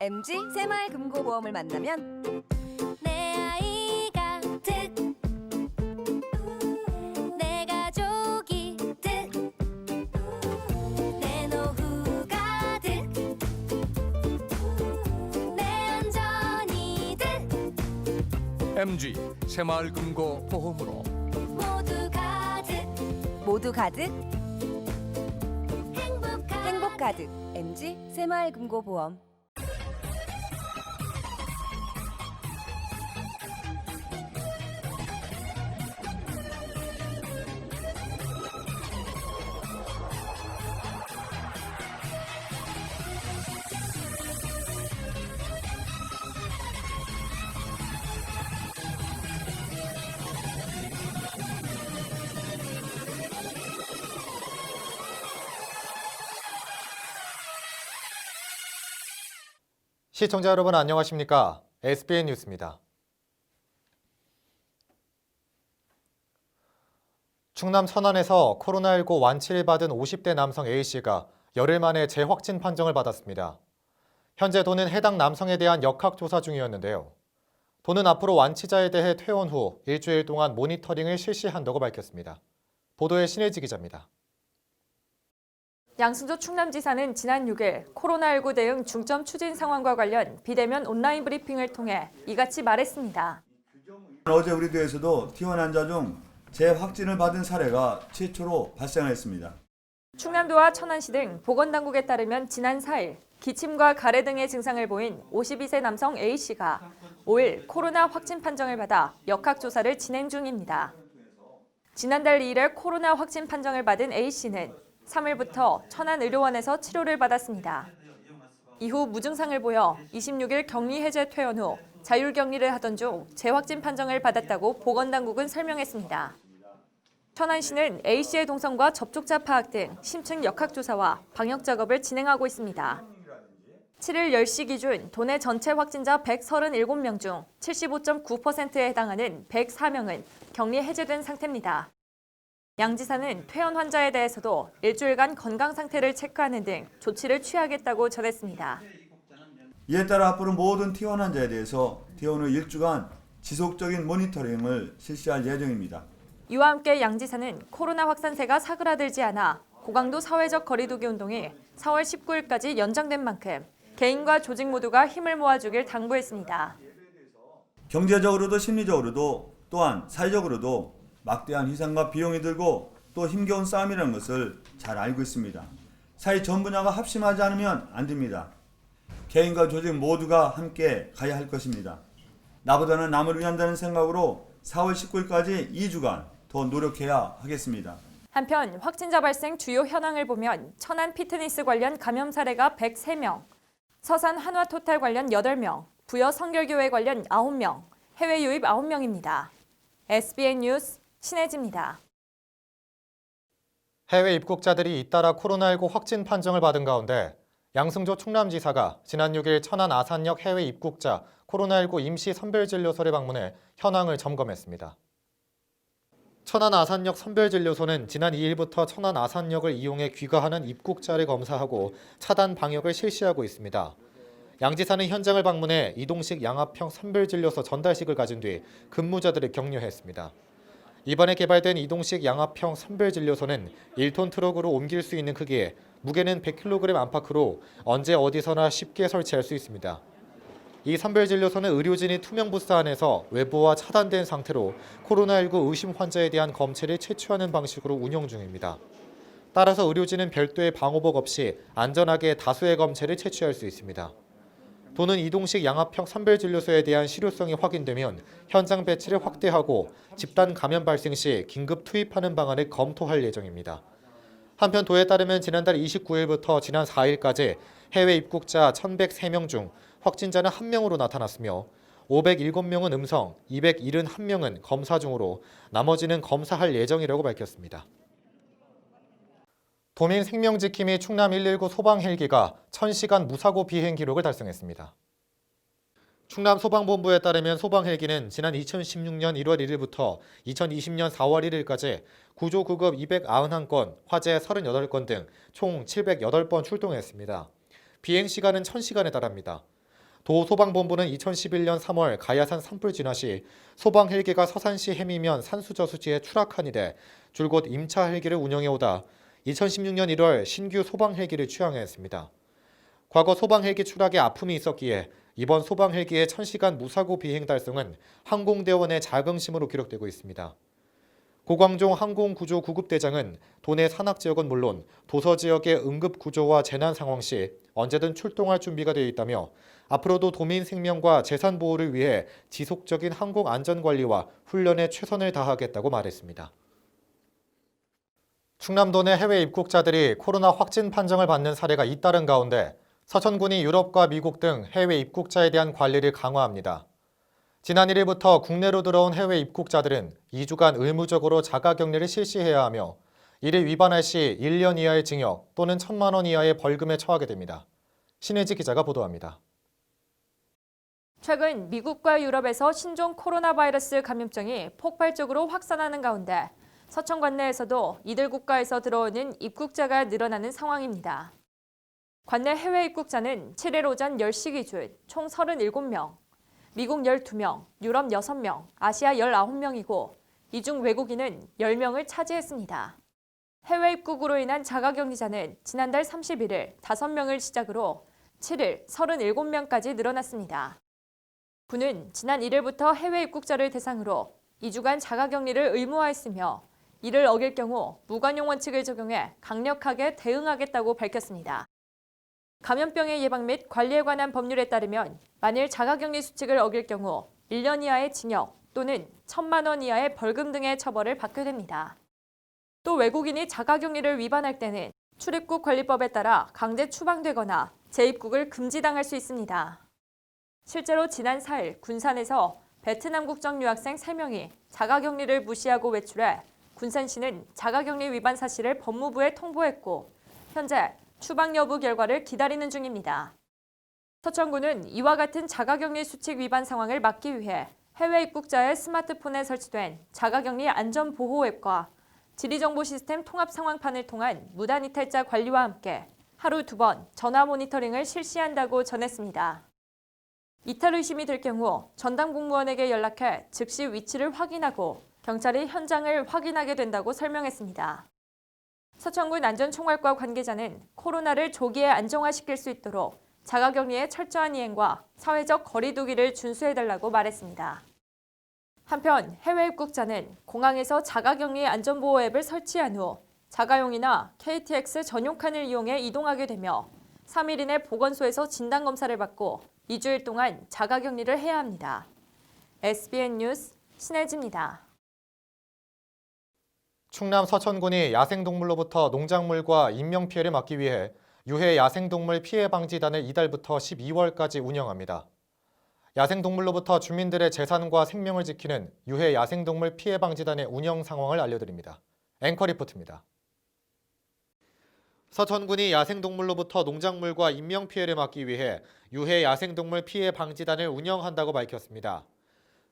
MG 새마을금고보험을 만나면 내 아이가 득, 내 가족이 득, 내 노후가 득, 내 안전이 득, MG 새마을금고보험으로 모두 가득, 행복 가득. MG 새마을금고보험. 시청자 여러분 안녕하십니까? SBN 뉴스입니다. 충남 천안에서 코로나19 완치를 받은 50대 남성 A씨가 열흘 만에 재확진 판정을 받았습니다. 현재 도는 해당 남성에 대한 역학조사 중이었는데요. 도는 앞으로 완치자에 대해 퇴원 후 일주일 동안 모니터링을 실시한다고 밝혔습니다. 보도에 신혜지 기자입니다. 양승조 충남지사는 지난 6일 코로나19 대응 중점 추진 상황과 관련 비대면 온라인 브리핑을 통해 이같이 말했습니다. 어제 우리 도에서도 T1 환자 중 재확진을 받은 사례가 최초로 발생했습니다. 충남도와 천안시 등 보건당국에 따르면 지난 4일 기침과 가래 등의 증상을 보인 52세 남성 A씨가 5일 코로나 확진 판정을 받아 역학조사를 진행 중입니다. 지난달 2일에 코로나 확진 판정을 받은 A씨는 3일부터 천안의료원에서 치료를 받았습니다. 이후 무증상을 보여 26일 격리 해제 퇴원 후 자율격리를 하던 중 재확진 판정을 받았다고 보건당국은 설명했습니다. 천안시는 A씨의 동선과 접촉자 파악 등 심층 역학조사와 방역 작업을 진행하고 있습니다. 7일 10시 기준 도내 전체 확진자 137명 중 75.9%에 해당하는 104명은 격리 해제된 상태입니다. 양 지사는 퇴원 환자에 대해서도 일주일간 건강 상태를 체크하는 등 조치를 취하겠다고 전했습니다. 이에 따라 앞으로 모든 T1 환자에 대해서 퇴원 후 일주간 지속적인 모니터링을 실시할 예정입니다. 이와 함께 양 지사는 코로나 확산세가 사그라들지 않아 고강도 사회적 거리두기 운동이 4월 19일까지 연장된 만큼 개인과 조직 모두가 힘을 모아주길 당부했습니다. 경제적으로도 심리적으로도 또한 사회적으로도 막대한 희생과 비용이 들고 또 힘겨운 싸움이라는 것을 잘 알고 있습니다. 사회 전 분야가 합심하지 않으면 안 됩니다. 개인과 조직 모두가 함께 가야 할 것입니다. 나보다는 남을 위한다는 생각으로 4월 19일까지 2주간 더 노력해야 하겠습니다. 한편 확진자 발생 주요 현황을 보면 천안 피트니스 관련 감염 사례가 103명, 서산 한화토탈 관련 8명, 부여 성결교회 관련 9명, 해외 유입 9명입니다. SBN 뉴스 신혜지입니다. 해외 입국자들이 잇따라 코로나19 확진 판정을 받은 가운데 양승조 충남지사가 지난 6일 천안 아산역 해외 입국자 코로나19 임시 선별진료소를 방문해 현황을 점검했습니다. 천안 아산역 선별진료소는 지난 2일부터 천안 아산역을 이용해 귀가하는 입국자를 검사하고 차단 방역을 실시하고 있습니다. 양 지사는 현장을 방문해 이동식 양압형 선별진료소 전달식을 가진 뒤 근무자들을 격려했습니다. 이번에 개발된 이동식 양압형 선별진료소는 1톤 트럭으로 옮길 수 있는 크기에 무게는 100kg 안팎으로 언제 어디서나 쉽게 설치할 수 있습니다. 이 선별진료소는 의료진이 투명 부스 안에서 외부와 차단된 상태로 코로나19 의심 환자에 대한 검체를 채취하는 방식으로 운영 중입니다. 따라서 의료진은 별도의 방호복 없이 안전하게 다수의 검체를 채취할 수 있습니다. 도는 이동식 양압형 선별진료소에 대한 실효성이 확인되면 현장 배치를 확대하고 집단 감염 발생 시 긴급 투입하는 방안을 검토할 예정입니다. 한편 도에 따르면 지난달 29일부터 지난 4일까지 해외 입국자 1,103명 중 확진자는 1명으로 나타났으며 507명은 음성, 271명은 검사 중으로 나머지는 검사할 예정이라고 밝혔습니다. 도민 생명지킴이 충남 119 소방 헬기가 1000시간 무사고 비행 기록을 달성했습니다. 충남 소방본부에 따르면 소방 헬기는 지난 2016년 1월 1일부터 2020년 4월 1일까지 구조 구급 291건, 화재 38건 등 총 708번 출동했습니다. 비행 시간은 1000시간에 달합니다. 도소방본부는 2011년 3월 가야산 산불 진화 시 소방 헬기가 서산시 해미면 산수저수지에 추락한 이래 줄곧 임차 헬기를 운영해 오다 2016년 1월 신규 소방 헬기를 취항했습니다. 과거 소방 헬기 추락에 아픔이 있었기에 이번 소방 헬기의 1000시간 무사고 비행 달성은 항공대원의 자긍심으로 기록되고 있습니다. 고광종 항공구조 구급대장은 도내 산악지역은 물론 도서 지역의 응급구조와 재난 상황 시 언제든 출동할 준비가 되어 있다며 앞으로도 도민 생명과 재산 보호를 위해 지속적인 항공 안전관리와 훈련에 최선을 다하겠다고 말했습니다. 충남도 내 해외 입국자들이 코로나 확진 판정을 받는 사례가 잇따른 가운데 서천군이 유럽과 미국 등 해외 입국자에 대한 관리를 강화합니다. 지난 1일부터 국내로 들어온 해외 입국자들은 2주간 의무적으로 자가격리를 실시해야 하며 이를 위반할 시 1년 이하의 징역 또는 1,000만 원 이하의 벌금에 처하게 됩니다. 신혜지 기자가 보도합니다. 최근 미국과 유럽에서 신종 코로나 바이러스 감염증이 폭발적으로 확산하는 가운데 서천 관내에서도 이들 국가에서 들어오는 입국자가 늘어나는 상황입니다. 관내 해외 입국자는 7일 오전 10시 기준 총 37명, 미국 12명, 유럽 6명, 아시아 19명이고 이 중 외국인은 10명을 차지했습니다. 해외 입국으로 인한 자가격리자는 지난달 31일 5명을 시작으로 7일 37명까지 늘어났습니다. 군은 지난 1일부터 해외 입국자를 대상으로 2주간 자가격리를 의무화했으며 이를 어길 경우 무관용 원칙을 적용해 강력하게 대응하겠다고 밝혔습니다. 감염병의 예방 및 관리에 관한 법률에 따르면 만일 자가격리 수칙을 어길 경우 1년 이하의 징역 또는 1,000만 원 이하의 벌금 등의 처벌을 받게 됩니다. 또 외국인이 자가격리를 위반할 때는 출입국 관리법에 따라 강제 추방되거나 재입국을 금지당할 수 있습니다. 실제로 지난 4일 군산에서 베트남 국적 유학생 3명이 자가격리를 무시하고 외출해 군산시는 자가격리 위반 사실을 법무부에 통보했고 현재 추방 여부 결과를 기다리는 중입니다. 서천군은 이와 같은 자가격리 수칙 위반 상황을 막기 위해 해외 입국자의 스마트폰에 설치된 자가격리 안전보호 앱과 지리정보 시스템 통합 상황판을 통한 무단 이탈자 관리와 함께 하루 2번 전화 모니터링을 실시한다고 전했습니다. 이탈 의심이 들 경우 전담 공무원에게 연락해 즉시 위치를 확인하고 경찰이 현장을 확인하게 된다고 설명했습니다. 서천군 안전총괄과 관계자는 코로나를 조기에 안정화시킬 수 있도록 자가격리의 철저한 이행과 사회적 거리 두기를 준수해달라고 말했습니다. 한편 해외 입국자는 공항에서 자가격리 안전보호 앱을 설치한 후 자가용이나 KTX 전용칸을 이용해 이동하게 되며 3일 이내 보건소에서 진단검사를 받고 2주일 동안 자가격리를 해야 합니다. SBN 뉴스 신혜지입니다. 충남 서천군이 야생동물로부터 농작물과 인명피해를 막기 위해 유해 야생동물 피해 방지단을 이달부터 12월까지 운영합니다. 야생동물로부터 주민들의 재산과 생명을 지키는 유해 야생동물 피해 방지단의 운영 상황을 알려드립니다. 앵커 리포트입니다. 서천군이 야생동물로부터 농작물과 인명피해를 막기 위해 유해 야생동물 피해 방지단을 운영한다고 밝혔습니다.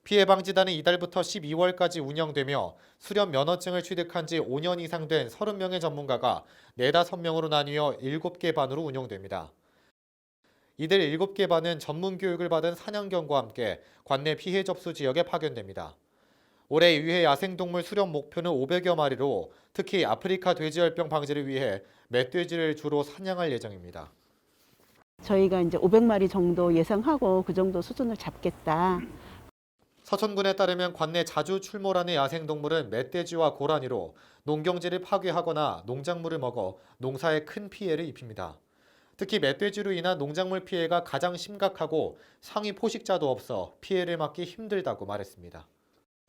피해 방지단은 이달부터 12월까지 운영되며 수련 면허증을 취득한 지 5년 이상 된 30명의 전문가가 4-5명으로 나뉘어 7개 반으로 운영됩니다. 이들 7개 반은 전문 교육을 받은 사냥견과 함께 관내 피해 접수 지역에 파견됩니다. 올해 유해 야생동물 수련 목표는 500여 마리로 특히 아프리카 돼지열병 방지를 위해 멧돼지를 주로 사냥할 예정입니다. 저희가 이제 500마리 정도 예상하고 그 정도 수준을 잡겠다. 서천군에 따르면 관내 자주 출몰하는 야생동물은 멧돼지와 고라니로 농경지를 파괴하거나 농작물을 먹어 농사에 큰 피해를 입힙니다. 특히 멧돼지로 인한 농작물 피해가 가장 심각하고 상위 포식자도 없어 피해를 막기 힘들다고 말했습니다.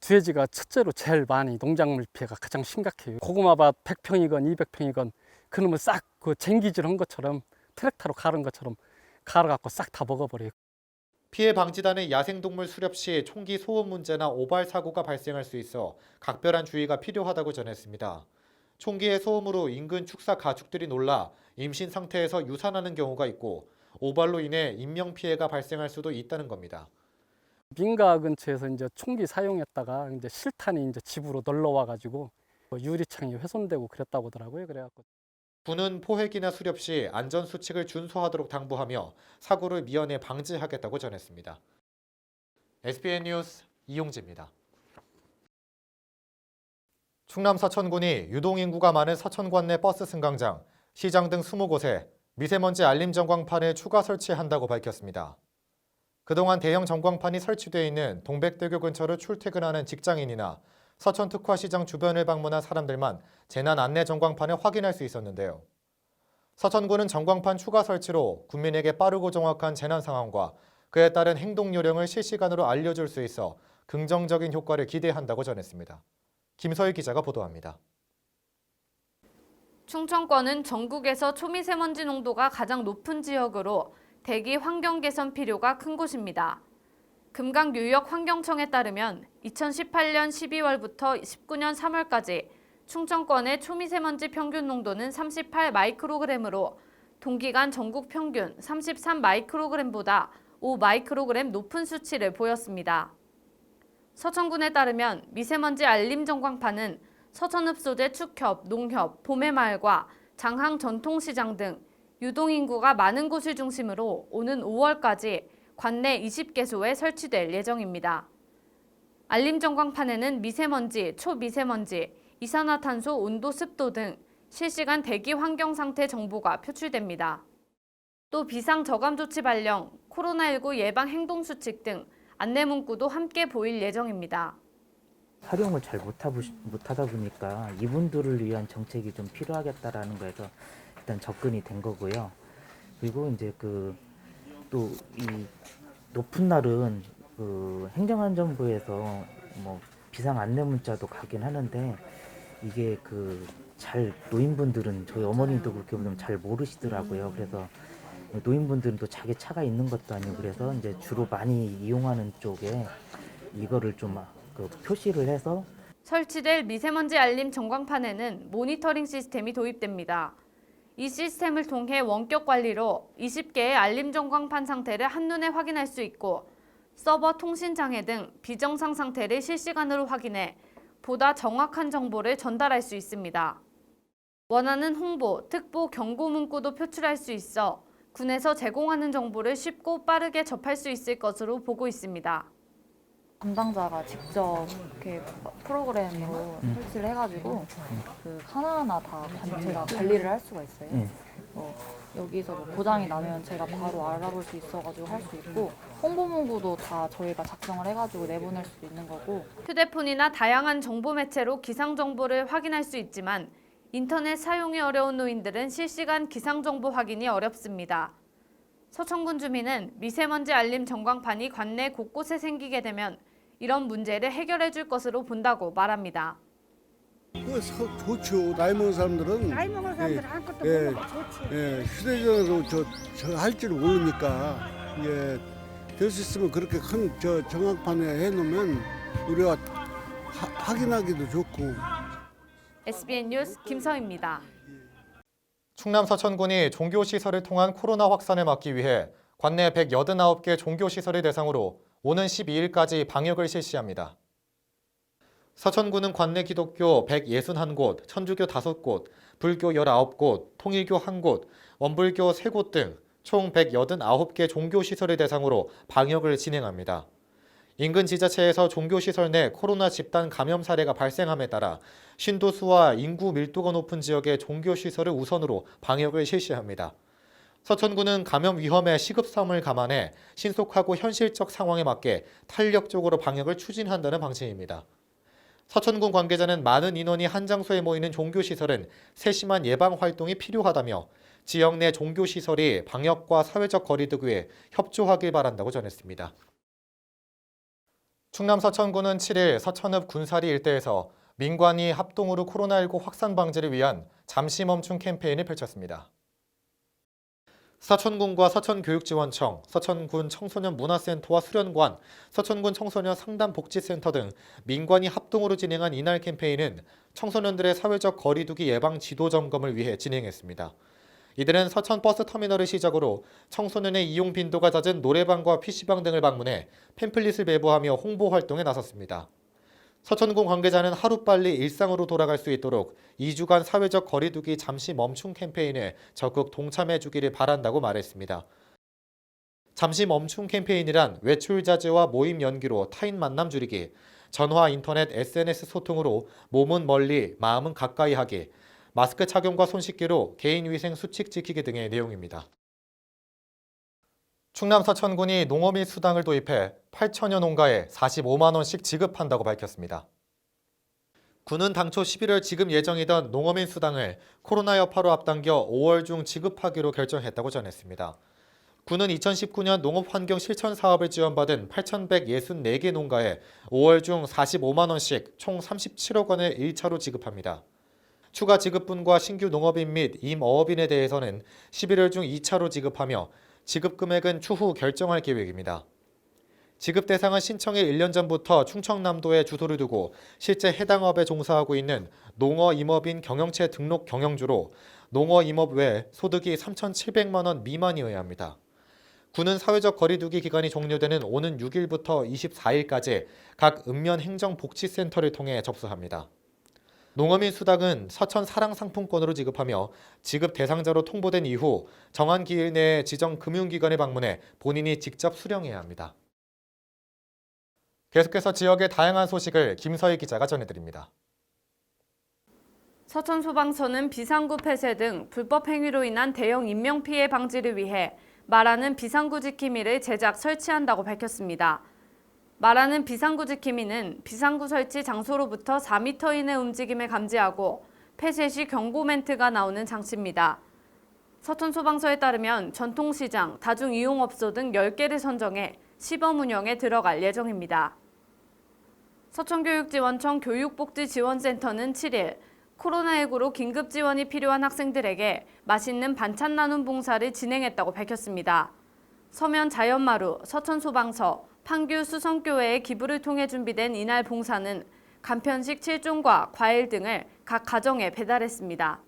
돼지가 첫째로 제일 많이 농작물 피해가 가장 심각해요. 고구마밭 100평이건 200평이건 그놈을 싹 그 쟁기질한 것처럼 트랙터로 가른 것처럼 갈아갖고 싹 다 먹어버려요. 피해 방지단은 야생동물 수렵 시 총기 소음 문제나 오발 사고가 발생할 수 있어 각별한 주의가 필요하다고 전했습니다. 총기의 소음으로 인근 축사 가축들이 놀라 임신 상태에서 유산하는 경우가 있고 오발로 인해 인명 피해가 발생할 수도 있다는 겁니다. 민가 근처에서 이제 총기 사용했다가 이제 실탄이 이제 집으로 놀러 와가지고 유리창이 훼손되고 그랬다고 하더라고요. 그래갖고 군은 포획이나 수렵 시 안전수칙을 준수하도록 당부하며 사고를 미연에 방지하겠다고 전했습니다. SBN 뉴스 이용지입니다. 충남 서천군이 유동인구가 많은 서천관 내 버스 승강장, 시장 등 20곳에 미세먼지 알림 전광판을 추가 설치한다고 밝혔습니다. 그동안 대형 전광판이 설치되어 있는 동백대교 근처로 출퇴근하는 직장인이나 서천특화시장 주변을 방문한 사람들만 재난 안내 전광판을 확인할 수 있었는데요. 서천군은 전광판 추가 설치로 국민에게 빠르고 정확한 재난 상황과 그에 따른 행동 요령을 실시간으로 알려줄 수 있어 긍정적인 효과를 기대한다고 전했습니다. 김서희 기자가 보도합니다. 충청권은 전국에서 초미세먼지 농도가 가장 높은 지역으로 대기 환경 개선 필요가 큰 곳입니다. 금강유역환경청에 따르면 2018년 12월부터 19년 3월까지 충청권의 초미세먼지 평균 농도는 38 마이크로그램으로 동기간 전국 평균 33 마이크로그램보다 5 마이크로그램 높은 수치를 보였습니다. 서천군에 따르면 미세먼지 알림 전광판은 서천읍소재 축협, 농협, 봄의마을과 장항 전통시장 등 유동인구가 많은 곳을 중심으로 오는 5월까지 관내 20개소에 설치될 예정입니다. 알림 전광판에는 미세먼지, 초미세먼지, 이산화탄소, 온도, 습도 등 실시간 대기 환경 상태 정보가 표출됩니다. 또 비상 저감 조치 발령, 코로나19 예방 행동 수칙 등 안내 문구도 함께 보일 예정입니다. 활용을 잘 못하다 보니까 이분들을 위한 정책이 좀 필요하겠다라는 거에서 일단 접근이 된 거고요. 그리고 이제 또 이 높은 날은 행정안전부에서 뭐 비상 안내 문자도 가긴 하는데 이게 잘 노인분들은 저희 어머님도 그렇게 보면 잘 모르시더라고요. 그래서 노인분들은 또 자기 차가 있는 것도 아니고 그래서 이제 주로 많이 이용하는 쪽에 이거를 좀 표시를 해서 설치될 미세먼지 알림 전광판에는 모니터링 시스템이 도입됩니다. 이 시스템을 통해 원격 관리로 20개의 알림 전광판 상태를 한눈에 확인할 수 있고 서버 통신 장애 등 비정상 상태를 실시간으로 확인해 보다 정확한 정보를 전달할 수 있습니다. 원하는 홍보, 특보, 경고 문구도 표출할 수 있어 군에서 제공하는 정보를 쉽고 빠르게 접할 수 있을 것으로 보고 있습니다. 담당자가 직접 이렇게 프로그램으로 설치를 해가지고 하나하나 다 제가 관리를 할 수가 있어요. 여기서 뭐 고장이 나면 제가 바로 알아볼 수 있어가지고 할 수 있고 홍보 문구도 다 저희가 작성을 해가지고 내보낼 수 있는 거고 휴대폰이나 다양한 정보 매체로 기상 정보를 확인할 수 있지만 인터넷 사용이 어려운 노인들은 실시간 기상 정보 확인이 어렵습니다. 서천군 주민은 미세먼지 알림 전광판이 관내 곳곳에 생기게 되면 이런 문제를 해결해 줄 것으로 본다고 말합니다. 좋죠. 나이 먹은 사람들은 아무것도 휴대전화로 할 줄 모르니까 될 수 있으면 그렇게 큰 전광판에 해놓으면 우리가 확인하기도 좋고. SBN 뉴스 김서희입니다. 충남 서천군이 종교시설을 통한 코로나 확산을 막기 위해 관내 189개 종교시설을 대상으로 오는 12일까지 방역을 실시합니다. 서천군은 관내 기독교 161곳, 천주교 5곳, 불교 19곳, 통일교 1곳, 원불교 3곳 등 총 189개 종교시설을 대상으로 방역을 진행합니다. 인근 지자체에서 종교시설 내 코로나 집단 감염 사례가 발생함에 따라 신도수와 인구 밀도가 높은 지역의 종교시설을 우선으로 방역을 실시합니다. 서천군은 감염 위험의 시급성을 감안해 신속하고 현실적 상황에 맞게 탄력적으로 방역을 추진한다는 방침입니다. 서천군 관계자는 많은 인원이 한 장소에 모이는 종교시설은 세심한 예방 활동이 필요하다며 지역 내 종교시설이 방역과 사회적 거리두기에 협조하길 바란다고 전했습니다. 충남 서천군은 7일 서천읍 군사리 일대에서 민관이 합동으로 코로나19 확산 방지를 위한 잠시 멈춤 캠페인을 펼쳤습니다. 서천군과 서천교육지원청, 서천군 청소년 문화센터와 수련관, 서천군 청소년 상담복지센터 등 민관이 합동으로 진행한 이날 캠페인은 청소년들의 사회적 거리두기 예방 지도 점검을 위해 진행했습니다. 이들은 서천 버스터미널을 시작으로 청소년의 이용 빈도가 잦은 노래방과 PC방 등을 방문해 팸플릿을 배부하며 홍보 활동에 나섰습니다. 서천군 관계자는 하루빨리 일상으로 돌아갈 수 있도록 2주간 사회적 거리두기 잠시 멈춤 캠페인에 적극 동참해 주기를 바란다고 말했습니다. 잠시 멈춤 캠페인이란 외출 자제와 모임 연기로 타인 만남 줄이기, 전화, 인터넷, SNS 소통으로 몸은 멀리, 마음은 가까이 하기, 마스크 착용과 손 씻기로 개인위생 수칙 지키기 등의 내용입니다. 충남 서천군이 농어민 수당을 도입해 8천여 농가에 45만 원씩 지급한다고 밝혔습니다. 군은 당초 11월 지급 예정이던 농어민 수당을 코로나 여파로 앞당겨 5월 중 지급하기로 결정했다고 전했습니다. 군은 2019년 농업환경 실천 사업을 지원받은 8,164개 농가에 5월 중 45만 원씩 총 37억 원을 1차로 지급합니다. 추가 지급분과 신규 농업인 및 임어업인에 대해서는 11월 중 2차로 지급하며 지급 금액은 추후 결정할 계획입니다. 지급 대상은 신청일 1년 전부터 충청남도에 주소를 두고 실제 해당 업에 종사하고 있는 농어임업인 경영체 등록 경영주로 농어임업 외 소득이 3,700만 원 미만이어야 합니다. 군은 사회적 거리두기 기간이 종료되는 오는 6일부터 24일까지 각 읍면 행정복지센터를 통해 접수합니다. 농어민 수당은 서천 사랑상품권으로 지급하며 지급 대상자로 통보된 이후 정한 기일 내에 지정 금융기관에 방문해 본인이 직접 수령해야 합니다. 계속해서 지역의 다양한 소식을 김서희 기자가 전해드립니다. 서천소방서는 비상구 폐쇄 등 불법 행위로 인한 대형 인명피해 방지를 위해 말하는 비상구 지킴이를 제작 설치한다고 밝혔습니다. 말하는 비상구 지킴이는 비상구 설치 장소로부터 4m 이내 움직임을 감지하고 폐쇄 시 경고 멘트가 나오는 장치입니다. 서천소방서에 따르면 전통시장, 다중이용업소 등 10개를 선정해 시범 운영에 들어갈 예정입니다. 서천교육지원청 교육복지지원센터는 7일 코로나19로 긴급 지원이 필요한 학생들에게 맛있는 반찬 나눔 봉사를 진행했다고 밝혔습니다. 서면 자연마루, 서천소방서, 판교 수성교회의 기부를 통해 준비된 이날 봉사는 간편식 7종과 과일 등을 각 가정에 배달했습니다.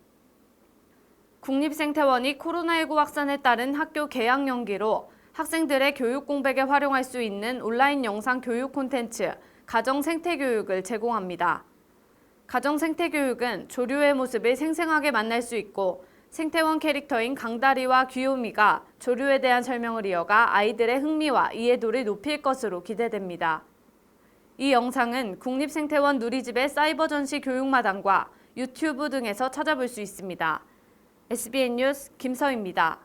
국립생태원이 코로나19 확산에 따른 학교 개학 연기로 학생들의 교육 공백에 활용할 수 있는 온라인 영상 교육 콘텐츠 가정생태교육을 제공합니다. 가정생태교육은 조류의 모습을 생생하게 만날 수 있고 생태원 캐릭터인 강다리와 귀요미가 조류에 대한 설명을 이어가 아이들의 흥미와 이해도를 높일 것으로 기대됩니다. 이 영상은 국립생태원 누리집의 사이버 전시 교육마당과 유튜브 등에서 찾아볼 수 있습니다. SBN 뉴스 김서희입니다.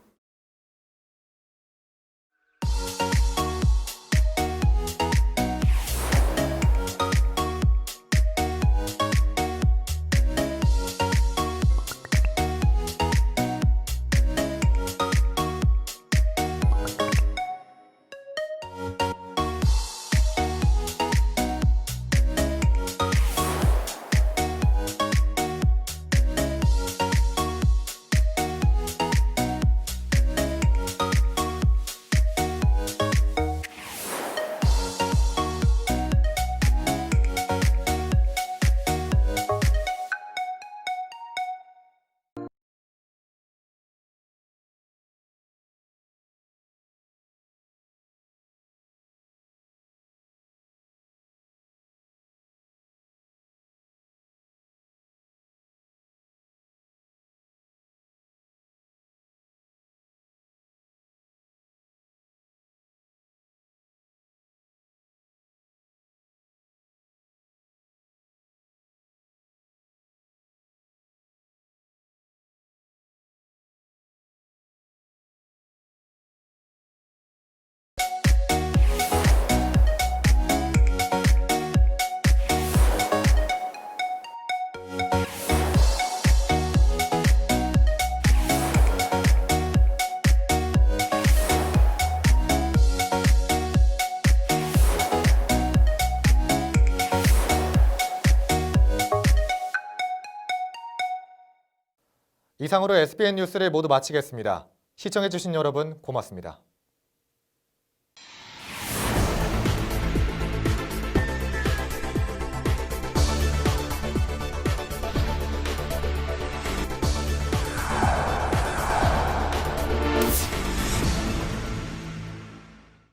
이상으로 SBN 뉴스를 모두 마치겠습니다. 시청해주신 여러분 고맙습니다.